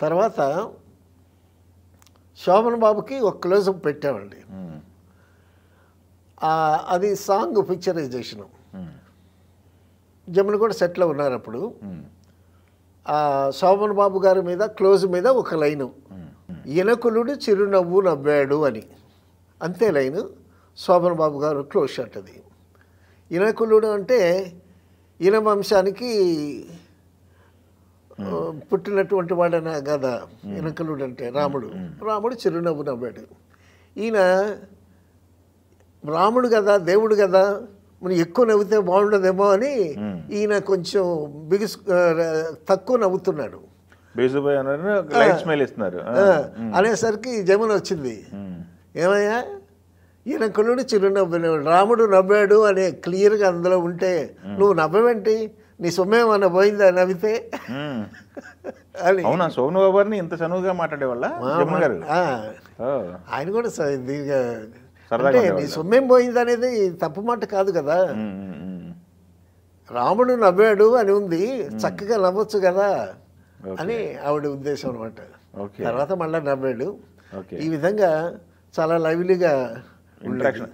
తర్వాత శోభన్ బాబుకి ఒక క్లోజప్ పెట్టామండి. అది సాంగ్ పిక్చరైజేషను. జమున కూడా సెట్లో ఉన్నారు అప్పుడు. శోభన్ బాబు గారి మీద క్లోజ్ మీద ఒక లైను, ఇనకులుడు చిరునవ్వు నవ్వాడు అని, అంతే లైను. శోభన్ బాబు గారు క్లోజ్ షాట్ అది. ఇనకులుడు అంటే ఈయన వంశానికి పుట్టినటువంటి వాడన కదా ఇనకులుడు అంటే. రాముడు చిరునవ్వు నవ్వాడు. ఈయన రాముడు కదా, దేవుడు కదా, మనం ఎక్కువ నవ్వితే బాగుండదేమో అని ఈయన కొంచెం తక్కువ నవ్వుతున్నాడు. అనేసరికి జమున వచ్చింది, ఏమయ్యా ఈయనకులుడు చిరునవ్వు రాముడు నవ్వాడు అనే క్లియర్గా అందులో ఉంటే నువ్వు నవ్వవేంటి, నీ సొమ్మేమన్నా పోయిందా నవ్వితే అని. అవునా, శోభన్ బాబు గారిని ఇంత చనువుగా మాట్లాడేవాళ్ళ ఆయన కూడా అంటే నీ సొమ్మేం పోయింది అనేది తప్పు మాట కాదు కదా. రాముడు నవ్వాడు అని ఉంది, చక్కగా నవ్వచ్చు కదా అని ఆవిడ ఉద్దేశం అనమాట. ఓకే. తర్వాత మళ్ళీ నవ్వాడు. ఈ విధంగా చాలా లైవ్లీగా ఇంట్రాక్షన్